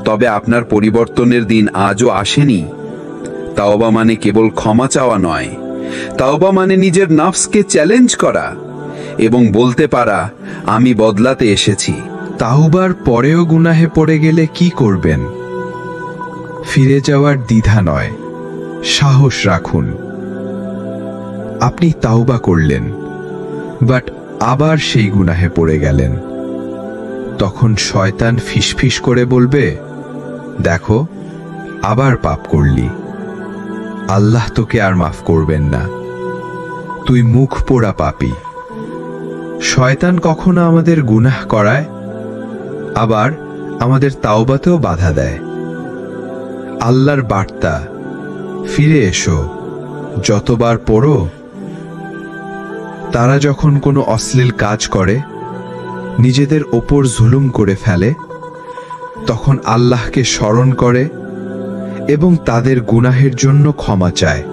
A: তবে আপনার পরিবর্তনের দিন আজও আসেনি। তাওবা মানে কেবল ক্ষমা চাওয়া নয়। তাওবা মানে নিজের নফসকে চ্যালেঞ্জ করা এবং বলতে পারা, আমি বদলাতে এসেছি।
B: তাওবার পরেও গুনাহে পড়ে গেলে কি করবেন? ফিরে যাওয়ার দ্বিধা নয়, সাহস রাখুন। আপনি তাওবা করলেন, বাট আবার সেই গুনাহে পড়ে গেলেন। তখন শয়তান ফিসফিস করে বলবে, দেখো আবার পাপ করলি, আল্লাহ তোকে আর মাফ করবেন না, তুই মুখ পোড়া পাপী। শয়তান কখনো আমাদের গুনাহ করায়, আবার আমাদের তাওবাতেও বাধা দেয়। আল্লাহর বার্তা, ফিরে এসো, যতবার পড়ো। তারা যখন কোনো অশ্লীল কাজ করে, নিজেদের ওপর জুলুম করে ফেলে, তখন আল্লাহকে স্মরণ করে এবং তাদের গুনাহের জন্য ক্ষমা চায়।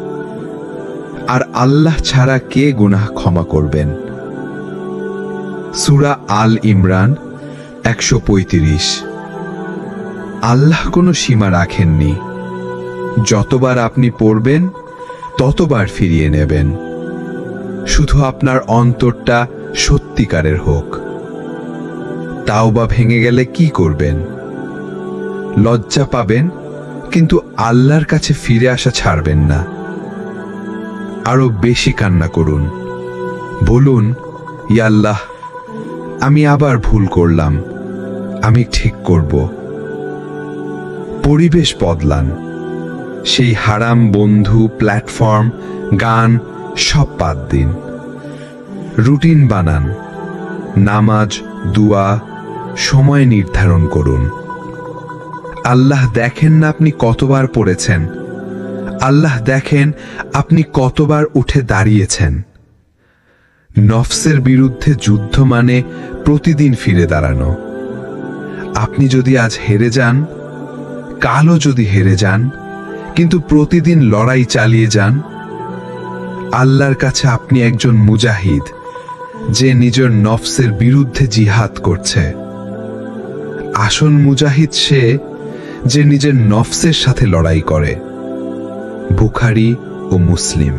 B: আর আল্লাহ ছাড়া কে গুনাহ ক্ষমা করবেন? সূরা আল ইমরান 135। আল্লাহ কোনো সীমা রাখেননি। যতবার আপনি পড়বেন ততবার ফিরিয়ে নেবেন, শুধু আপনার অন্তরটা সত্যিকারের হোক। তাওবা ভেঙে গেলে কি করবেন? লজ্জা পাবেন, কিন্তু আল্লাহর কাছে ফিরে আসা ছাড়বেন না। আরো বেশি কান্না করুন। বলুন, ইয়া আল্লাহ, আমি আবার ভুল করলাম, আমি ঠিক করব। পরিবেশ বদলান। সেই হারাম বন্ধু, প্ল্যাটফর্ম, গান সব বাদ দিন। রুটিন বানান। নামাজ, দুয়া, সময় নির্ধারণ করুন। আল্লাহ দেখেন না আপনি কতবার পড়েছেন, আল্লাহ দেখেন আপনি কতবার উঠে দাঁড়িয়েছেন। নফসের বিরুদ্ধে যুদ্ধ মানে প্রতিদিন ফিরে দাঁড়ানো। আপনি যদি আজ হেরে যান, কালও যদি হেরে যান, কিন্তু প্রতিদিন লড়াই চালিয়ে যান, আল্লাহর কাছে আপনি একজন মুজাহিদ, যে নিজের নফসের বিরুদ্ধে জিহাদ করছে। আসল মুজাহিদ সে, যে নিজের নফসের সাথে লড়াই করে। বুখারী ও মুসলিম।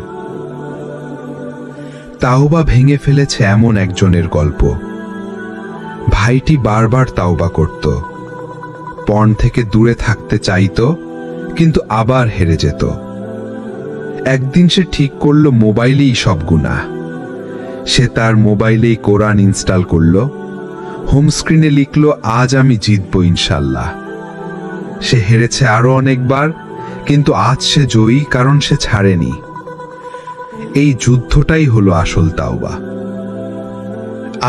B: তাওবা ভেঙে ফেলেছে এমন একজনের গল্প। ভাইটি বারবার তাওবা করত, পর্ন থেকে দূরে থাকতে চাইতো, কিন্তু আবার হেরে যেত। একদিন সে ঠিক করল মোবাইলেই সব গুনাহ। সে তার মোবাইলেই কোরআন ইনস্টল করল, হোম স্ক্রিনে লিখল, আজ আমি জিতব ইনশাল্লাহ। সে হেরেছে আরো অনেকবার, কিন্তু আজ সে জয়ী, কারণ সে ছাড়েনি। এই যুদ্ধটাই হলো আসল তাওবা।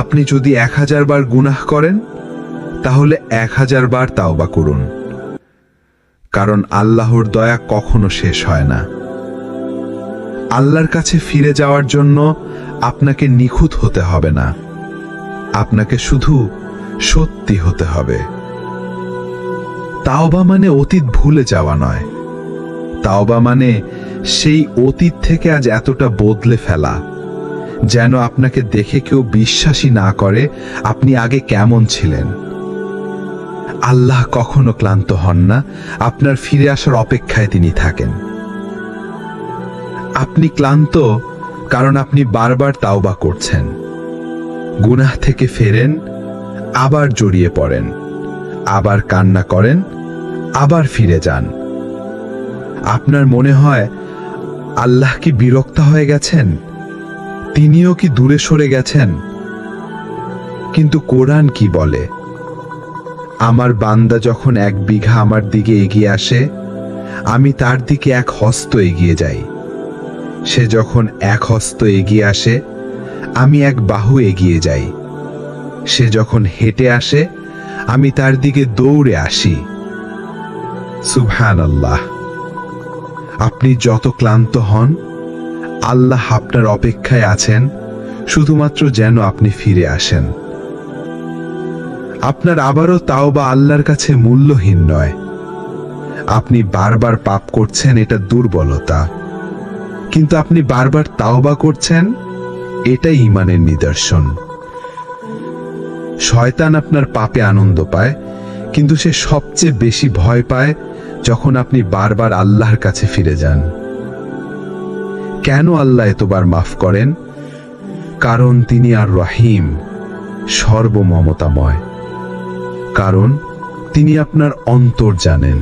B: আপনি যদি 1000 বার গুনাহ করেন, তাহলে 1000 বার তাওবা করুন, কারণ আল্লাহর দয়া কখনো শেষ হয় না। আল্লাহর কাছে ফিরে যাওয়ার জন্য আপনাকে নিখুঁত হতে হবে না, আপনাকে শুধু সত্যি হতে হবে। তাওবা মানে অতীত ভুলে যাওয়া নয়। তাওবা মানে সেই অতীত থেকে আজ এতটা বদলে ফেলা, যেন আপনাকে দেখে কেউ বিশ্বাসই না করে আপনি আগে কেমন ছিলেন। আল্লাহ কখনো ক্লান্ত হন না, আপনার ফিরে আসার অপেক্ষায় তিনি থাকেন। আপনি ক্লান্ত কারণ আপনি বারবার তাওবা করছেন। গুনাহ থেকে ফেরেন, আবার জড়িয়ে পড়েন, আবার কান্না করেন, আবার ফিরে যান। আপনার মনে হয় আল্লাহ কি বিরক্ত হয়ে গেছেন, তিনিও কি দূরে সরে গেছেন? কিন্তু কোরআন কি বলে? আমার বান্দা যখন 1 বিঘা আমার দিকে এগিয়ে আসে, আমি তার দিকে 1 হস্ত এগিয়ে যাই। সে যখন 1 হস্ত এগিয়ে আসে, আমি 1 বাহু এগিয়ে যাই। সে যখন হেঁটে আসে, আমি তার দিকে দৌড়ে আসি। সুবহানাল্লাহ। আপনি যত ক্লান্ত হন, আল্লাহ আপনার অপেক্ষায় আছেন শুধুমাত্র যেন আপনি ফিরে আসেন। আপনার আবারও তাওবা আল্লাহর কাছে মূল্যহীন নয়। আপনি বারবার পাপ করছেন, এটা দুর্বলতা, কিন্তু আপনি বারবার তাওবা করছেন, এটাই ঈমানের নিদর্শন। শয়তান আপনার পাপে আনন্দ পায়, কিন্তু সে সবচেয়ে বেশি ভয় পায় যখন আপনি বারবার আল্লাহর কাছে ফিরে যান। কেন আল্লাহ এতবার মাফ করেন? কারণ তিনি আর রহিম, সর্বমমতাময়। কারণ তিনি আপনার অন্তর জানেন।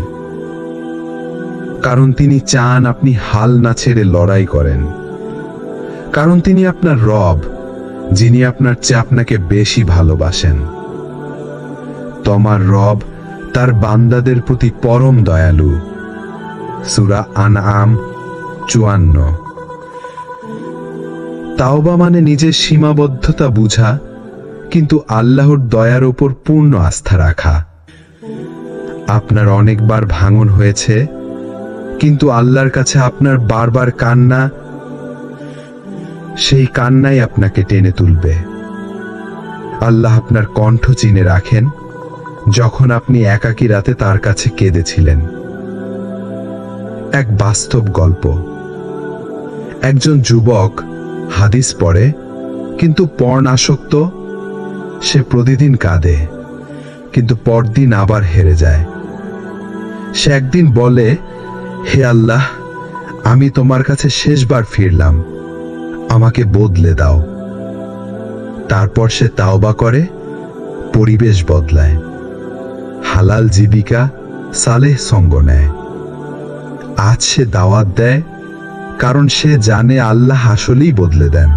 B: কারণ তিনি চান আপনি হাল না ছেড়ে লড়াই করেন। কারণ তিনি আপনার রব, যিনি আপনার চেয়ে আপনাকে বেশি ভালোবাসেন। তোমার রব তার বান্দাদের প্রতি পরম দয়ালু। সূরা আনআম 54। তাওবা মানে নিজের সীমাবদ্ধতা বুঝা, কিন্তু আল্লাহর দয়ার উপর পূর্ণ আস্থা রাখা। আপনার অনেকবার ভাঙন হয়েছে, কিন্তু আল্লাহর কাছে আপনার বারবার কান্না, সেই কান্নাই আপনাকে টেনে তুলবে। আল্লাহ আপনার কণ্ঠ চিনে রাখেন যখন আপনি একাকী রাতে তার কাছে কেঁদেছিলেন। এক বাস্তব গল্প। একজন যুবক হাদিস পড়ে, কিন্তু পর্ণাসক্ত। সে প্রতিদিন কাঁদে, কিন্তু পরদিন আবার হেরে যায়। সে একদিন বলে, হে আল্লাহ, আমি তোমার কাছে শেষবার ফিরলাম, আমাকে বদলে দাও। তারপর সে তাওবা করে, পরিবেশ বদলায়, হালাল জীবিকা, সালেহ সঙ্গ নেয়। আজ সে দাওয়াত দেয়, কারণ সে জানে আল্লাহ আসলেই বদলে দেন।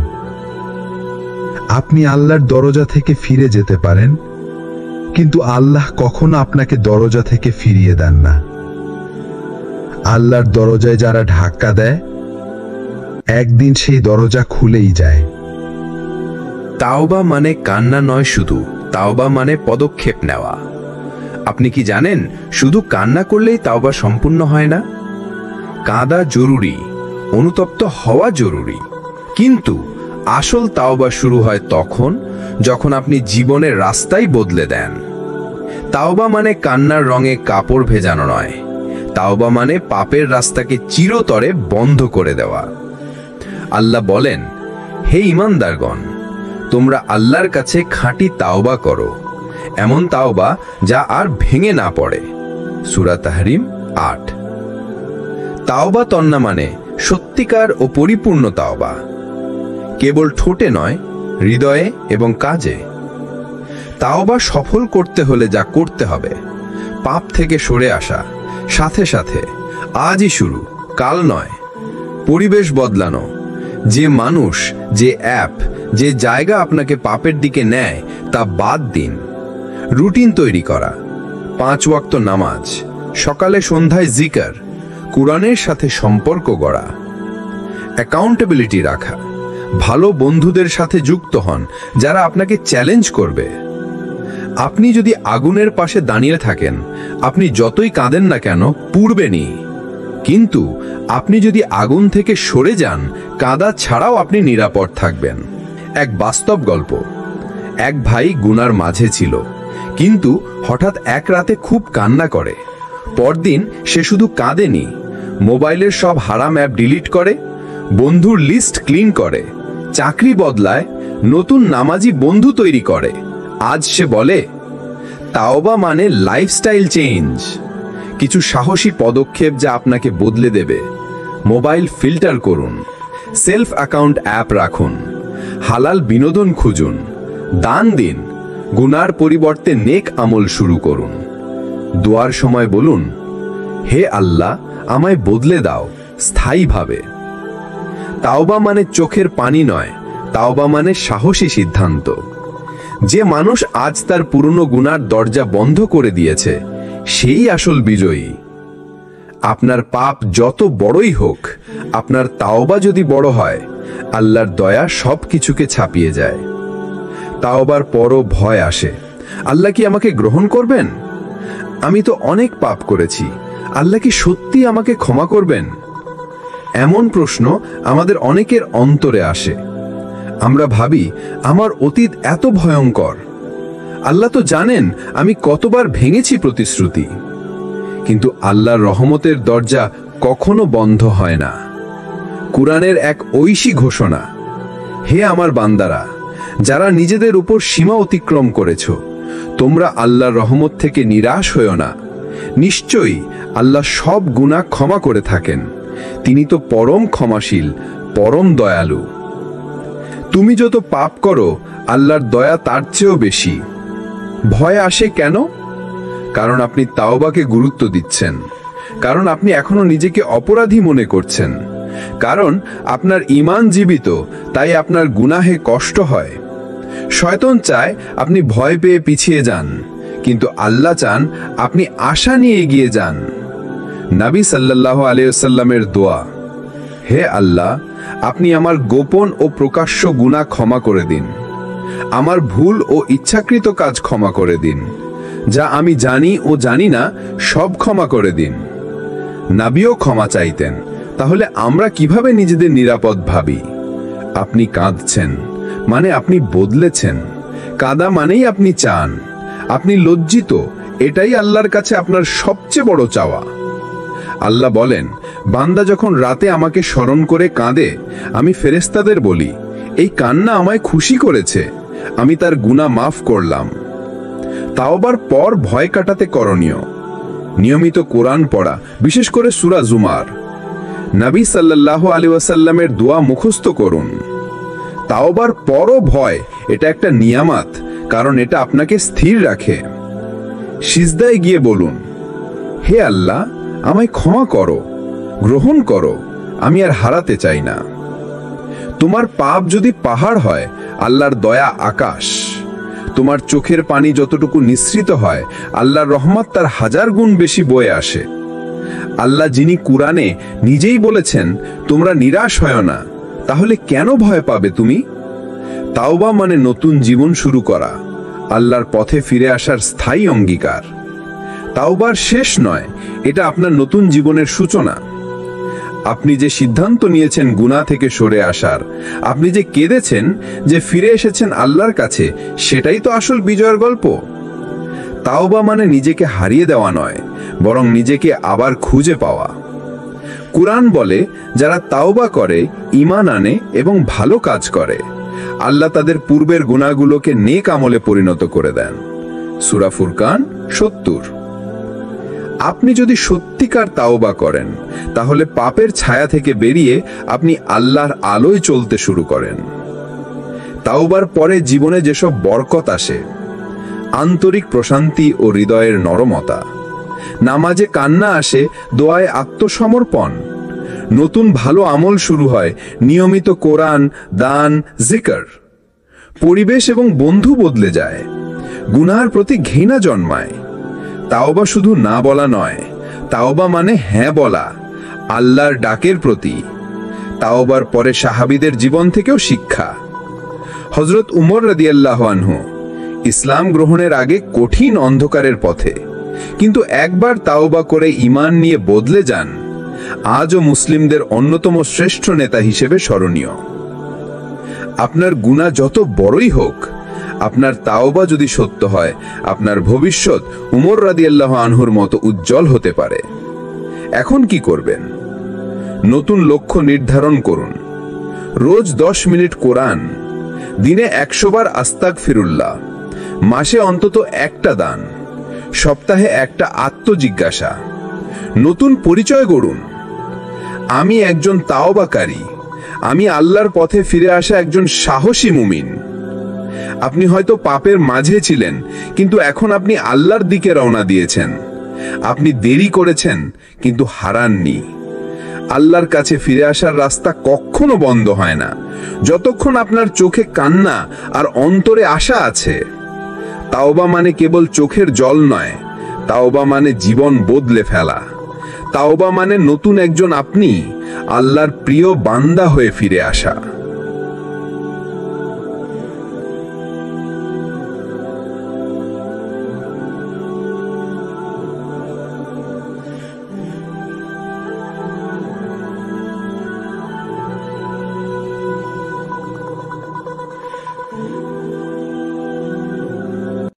B: আপনি আল্লাহর দরজা থেকে ফিরে যেতে পারেন, কিন্তু আল্লাহ কখনো আপনাকে দরজা থেকে ফিরিয়ে দেন না। আল্লাহর দরজায় যারা ধাক্কা দেয়, একদিন সেই দরজা খুলেই যায়।
A: তাওবা মানে কান্না নয় শুধু, তাওবা মানে পদক্ষেপ নেওয়া। আপনি কি জানেন, শুধু কান্না করলেই তাওবা সম্পূর্ণ হয় না। কাঁদা জরুরি, অনুতপ্ত হওয়া জরুরি, কিন্তু আসল তাওবা শুরু হয় তখন যখন আপনি জীবনের রাস্তাই বদলে দেন। তাওবা মানে কান্নার রঙে কাপড় ভেজানো নয়। তাওবা মানে পাপের রাস্তাকে চিরতরে বন্ধ করে দেওয়া। আল্লাহ বলেন, হে ঈমানদারগণ, তোমরা আল্লাহর কাছে খাঁটি তাওবা করো, এমন তাওবা যা আর ভেঙে না পড়ে। সূরা তাহরিম 8। তাওবা তন্না মানে সত্যিকার ও পরিপূর্ণ তাওবা, কেবল ঠোঁটে নয়, হৃদয়ে এবং কাজে। তাওবা সফল করতে হলে যা করতে হবে, পাপ থেকে সরে আসা, সাথে সাথে আজই শুরু, কাল নয়। পরিবেশ বদলানো, যে মানুষ, যে অ্যাপ, যে জায়গা আপনাকে পাপের দিকে নেয় তা বাদ দিন। রুটিন তৈরি করা, 5 ওয়াক্ত নামাজ, সকালে সন্ধ্যায় জিকির, কুরআনের সাথে সম্পর্ক গড়া। অ্যাকাউন্টেবিলিটি রাখা, ভালো বন্ধুদের সাথে যুক্ত হন যারা আপনাকে চ্যালেঞ্জ করবে। আপনি যদি আগুনের পাশে দাঁড়িয়ে থাকেন, আপনি যতই কাঁদেন না কেন পুড়বেনই। কিন্তু আপনি যদি আগুন থেকে সরে যান, কাঁদা ছাড়াও আপনি নিরাপদ থাকবেন। এক বাস্তব গল্প। এক ভাই গুনার মাঝে ছিল, কিন্তু হঠাৎ এক রাতে খুব কান্না করে। পরদিন সে শুধু কাঁদেনি, মোবাইলের সব হারাম অ্যাপ ডিলিট করে, বন্ধুর লিস্ট ক্লিন করে, চাকরি বদলায়, নতুন নামাজি বন্ধু তৈরি করে। আজ সে বলে, তাওবা মানে লাইফস্টাইল চেঞ্জ। কিছু সাহসী পদক্ষেপ যা আপনাকে বদলে দেবে। মোবাইল ফিল্টার করুন, সেলফ অ্যাকাউন্ট অ্যাপ রাখুন, হালাল বিনোদন খুঁজুন, দান দিন, গুনার পরিবর্তে নেক আমল শুরু করুন। দোয়ার সময় বলুন, হে আল্লাহ, আমায় বদলে দাও স্থায়ীভাবে। তাওবা মানে চোখের পানি নয়, তাওবা মানে সাহসী সিদ্ধান্ত। যে মানুষ আজ তার পুরনো গুনার দরজা বন্ধ করে দিয়েছে, সেই আসল বিজয়ী। আপনার পাপ যত বড়ই হোক, আপনার তাওবা যদি বড় হয়, আল্লাহর দয়া সব কিছুকে ছাপিয়ে যায়। তাওবার পরও ভয় আসে, আল্লাহ কি আমাকে গ্রহণ করবেন? আমি তো অনেক পাপ করেছি, আল্লাহ কি সত্যি আমাকে ক্ষমা করবেন? এমন প্রশ্ন আমাদের অনেকের অন্তরে আসে। আমরা ভাবি, আমার অতীত এত ভয়ঙ্কর, আল্লাহ তো জানেন আমি কতবার ভেঙেছি প্রতিশ্রুতি। কিন্তু আল্লাহর রহমতের দরজা কখনো বন্ধ হয় না। কুরআনের এক ঐশী ঘোষণা, হে আমার বান্দারা, যারা নিজেদের উপর সীমা অতিক্রম করেছ, তোমরা আল্লাহর রহমত থেকে নিরাশ হয়ো না। নিশ্চয়ই আল্লাহ সব গুনাহ ক্ষমা করে থাকেন, তিনি তো পরম ক্ষমাশীল, পরম দয়ালু। তুমি যত পাপ করো, আল্লাহর দয়া তার চেয়েও বেশি। ভয় আসে কেন? কারণ আপনি তাওবাকে গুরুত্ব দিচ্ছেন, কারণ আপনি এখনো নিজেকে অপরাধী মনে করছেন, কারণ আপনার ঈমান জীবিত, তাই আপনার গুনাহে কষ্ট হয়। শয়তান চায় আপনি ভয় পেয়ে পিছিয়ে যান, কিন্তু আল্লাহ চান আপনি আশা নিয়ে এগিয়ে যান। নবী সাল্লাল্লাহু আলাইহি ওয়াসাল্লামের দোয়া, হে আল্লাহ, আপনি আমার গোপন ও প্রকাশ্য গুনাহ ক্ষমা করে দিন। আমার ভুল ও ইচ্ছাকৃত কাজ ক্ষমা করে দিন, যা আমি জানি ও জানি না সব ক্ষমা করে দিন। নবীও ক্ষমা চাইতেন, তাহলে আমরা কিভাবে নিজেদের নিরাপদ ভাবি? আপনি কাঁদছেন মানে আপনি বদলেছেন। কাঁদা মানেই আপনি চান, আপনি লজ্জিত, এটাই আল্লাহর কাছে আপনার সবচেয়ে বড় চাওয়া। আল্লাহ বলেন, বান্দা যখন রাতে আমাকে স্মরণ করে কাঁদে, আমি ফেরেশতাদের বলি, এই কান্না আমায় খুশি করেছে, আমি তার গুনাহ মাফ করলাম। তাওবার পর ভয় কাটাতে করণীয় নিয়মিত কোরআন পড়া, বিশেষ করে সূরা জুমার। নবী সাল্লাল্লাহু আলাইহি ওয়াসাল্লামের দোয়া মুখস্থ করুন। তাওবার পরও ভয়, এটা একটা নিয়ামত, কারণ এটা আপনাকে স্থির রাখে। সিজদায় গিয়ে বলুন, হে আল্লাহ, আমায় ক্ষমা করো, গ্রহণ করো, আমি আর হারাতে চাই না। তোমার পাপ যদি পাহাড় হয়, আল্লাহর দয়া আকাশ। তোমার চোখের পানি যতটুকু নিঃসৃত হয়, আল্লাহর রহমত তার 1000 গুণ বেশি বয়ে আসে। আল্লাহ যিনি কুরআনে নিজেই বলেছেন, তোমরা নিরাশ হয় না, তাহলে কেন ভয় পাবে তুমি? তাওবা মানে নতুন জীবন শুরু করা, আল্লাহর পথে ফিরে আসার স্থায়ী অঙ্গীকার। তাওবার শেষ নয়, এটা আপনার নতুন জীবনের সূচনা। আপনি যে সিদ্ধান্ত নিয়েছেন গুনাহ থেকে সরে আসার, আপনি যে কেঁদেছেন, যে ফিরে এসেছেন আল্লাহর কাছে, সেটাই তো আসল বিজয়ের গল্প। তাওবা মানে নিজেকে হারিয়ে দেওয়া নয়, বরং নিজেকে আবার খুঁজে পাওয়া। কুরআন বলে, যারা তাওবা করে, ঈমান আনে এবং ভালো কাজ করে, আল্লাহ তাদের পূর্বের গুনাহগুলোকে নেক আমলে পরিণত করে দেন। সূরা ফুরকান 70। আপনি যদি সত্যিকার তাওবা করেন, তাহলে পাপের ছায়া থেকে বেরিয়ে আপনি আল্লাহর আলোয় চলতে শুরু করেন। তাওবার পরে জীবনে যেসব বরকত আসে, আন্তরিক প্রশান্তি ও হৃদয়ের নরমতা, নামাজে কান্না আসে, দোয়ায় আত্মসমর্পণ, নতুন ভালো আমল শুরু হয়, নিয়মিত কোরআন, দান, জিকির। পরিবেশ এবং বন্ধু বদলে যায়, গুনাহের প্রতি ঘৃণা জন্মায়। তাওবা শুধু না বলা নয়, তাওবা মানে হ্যাঁ বলা, আল্লাহর ডাকের প্রতি। তাওবার পরে সাহাবীদের জীবন থেকেও শিক্ষা। হযরত উমর রাদিয়াল্লাহু আনহু ইসলাম গ্রহণের আগে কঠিন অন্ধকারের পথে, কিন্তু একবার তাওবা করে ঈমান নিয়ে বদলে যান, আজও মুসলিমদের অন্যতম শ্রেষ্ঠ নেতা হিসেবে স্মরণীয়। আপনার গুনাহ যত বড়ই হোক, আপনার তাওবা যদি সত্য হয়, আপনার ভবিষ্যৎ উমর রাদিয়াল্লাহু আনহুর মতো উজ্জ্বল হতে পারে। এখন কি করবেন? নতুন লক্ষ্য নির্ধারণ করুন। রোজ 10 মিনিট কোরআন, দিনে 100 বার আস্তাগফিরুল্লাহ, মাসে অন্তত একটা দান, সপ্তাহে একটা আত্মজিজ্ঞাসা। নতুন পরিচয় গড়ুন, আমি একজন তাওবাকারী, আমি আল্লাহর পথে ফিরে আসা একজন সাহসী মুমিন। আপনি হয়তো পাপের মাঝে ছিলেন, কিন্তু এখন আপনি আল্লাহর দিকে রওনা দিয়েছেন। আপনি দেরি করেছেন, কিন্তু হারাননি। আল্লাহর কাছে ফিরে আসার রাস্তা কখনো বন্ধ হয় না, যতক্ষণ আপনার চোখে কান্না আর অন্তরে আশা আছে। তাওবা মানে কেবল চোখের জল নয়, তাওবা মানে জীবন বদলে ফেলা। তাওবা মানে নতুন একজন আপনি, আল্লাহর প্রিয় বান্দা হয়ে ফিরে আসা।